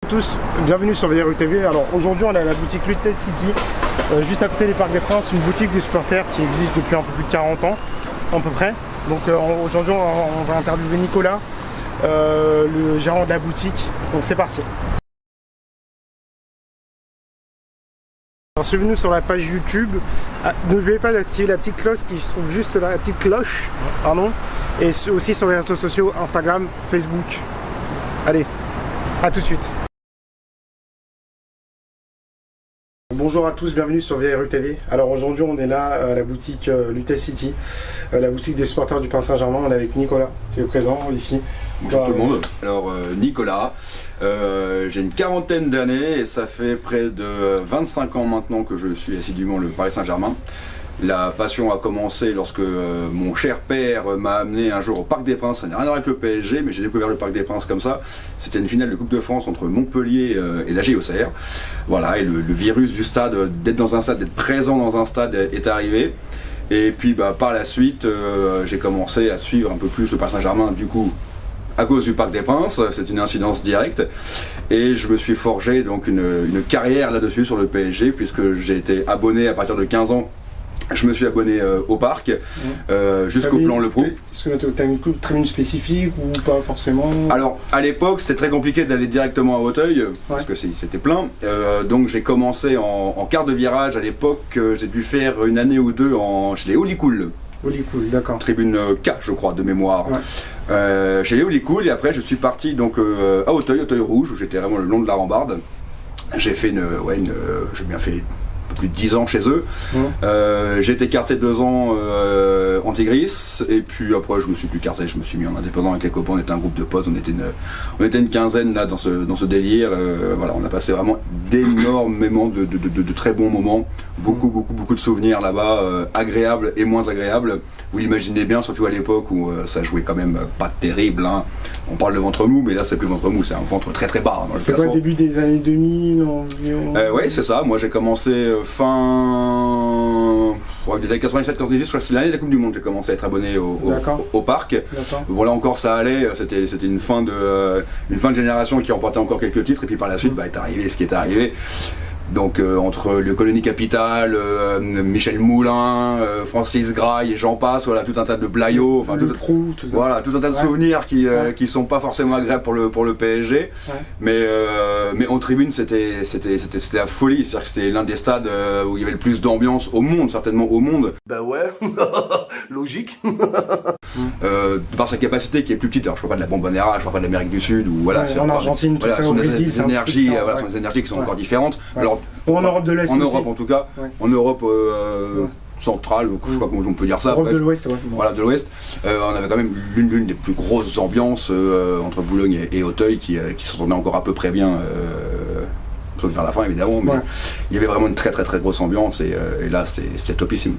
Bonjour à tous, bienvenue sur VRU TV. Alors aujourd'hui on est à la boutique Lutèce City, juste à côté des Parcs des Princes, une boutique de supporters qui existe depuis un peu plus de 40 ans à peu près. Donc aujourd'hui on va interviewer Nicolas, le gérant de la boutique, donc c'est parti. Alors suivez-nous sur la page YouTube, n'oubliez pas d'activer la petite cloche qui se trouve juste là, la petite cloche, pardon, et aussi sur les réseaux sociaux, Instagram, Facebook. Allez, à tout de suite. Bonjour à tous, bienvenue sur VRU TV. Alors aujourd'hui on est là à la boutique Lutèce City, la boutique des supporters du Paris Saint-Germain. On est avec Nicolas qui est présent ici. Bonjour tout le monde. Alors Nicolas, j'ai une quarantaine d'années et ça fait près de 25 ans maintenant que je suis assidûment le Paris Saint-Germain. La passion a commencé lorsque mon cher père m'a amené un jour au Parc des Princes. Ça n'a rien à voir avec le PSG, mais j'ai découvert le Parc des Princes comme ça. C'était une finale de Coupe de France entre Montpellier et la JOCR. Voilà, et le virus du stade, d'être dans un stade, d'être présent dans un stade est arrivé. Et puis par la suite, j'ai commencé à suivre un peu plus le Paris Saint-Germain, du coup, à cause du Parc des Princes. C'est une incidence directe. Et je me suis forgé donc une carrière là-dessus sur le PSG, puisque j'ai été abonné à partir de 15 ans. Je me suis abonné au parc jusqu'au plan Le Pro. Est-ce que tu as une tribune spécifique ou pas forcément? Alors à l'époque c'était très compliqué d'aller directement à Auteuil, parce que c'était plein. Donc j'ai commencé en quart de virage à l'époque. J'ai dû faire une année ou deux chez les Hooly-Cool. Hooly-Cool, d'accord. Tribune K je crois de mémoire. Ouais. Chez les Hooly-Cool, et après je suis parti donc à Auteuil Rouge, où j'étais vraiment le long de la rambarde. J'ai fait j'ai bien fait plus de 10 ans chez eux. J'ai été carté 2 ans en Tigris, et puis après je me suis plus carté, je me suis mis en indépendant avec les copains. On était un groupe de potes, on était une quinzaine là dans ce délire. Voilà, on a passé vraiment d'énormément de très bons moments, beaucoup de souvenirs là-bas, agréables et moins agréables. Vous l'imaginez bien, surtout à l'époque où ça jouait quand même pas terrible, hein. On parle de ventre mou, mais là c'est plus ventre mou, c'est un ventre très bas hein, dans le c'est quoi, début des années 2000 environ? Ouais, c'est ça. Moi j'ai commencé des années 97-98, je crois que c'est l'année de la Coupe du Monde, j'ai commencé à être abonné au parc. Voilà, encore ça allait, c'était une fin de génération qui remportait encore quelques titres, et puis par la suite est arrivé ce qui est arrivé. Donc entre le Colonie Capital, Michel Moulin, Francis Graille et j'en passe, voilà, tout un tas de Blaillot, enfin tout un tas de souvenirs qui sont pas forcément agréables pour le PSG, mais en tribune c'était la folie, c'est-à-dire que c'était l'un des stades où il y avait le plus d'ambiance au monde, certainement au monde. Bah ouais, logique. Par sa capacité qui est plus petite, alors je parle pas de la Bombonera, je parle pas de l'Amérique du Sud, ou voilà, en Argentine, tout ça, au Brésil, sont des énergies qui sont encore différentes. Alors, ou en Europe de l'Est. En Europe en tout cas, en Europe centrale, je sais pas comment on peut dire ça. Europe de l'Ouest, Voilà, de l'Ouest. On avait quand même l'une des plus grosses ambiances entre Boulogne et Auteuil qui s'entendait encore à peu près bien. Sauf vers la fin évidemment, mais il y avait vraiment une très grosse ambiance, et là c'était topissime.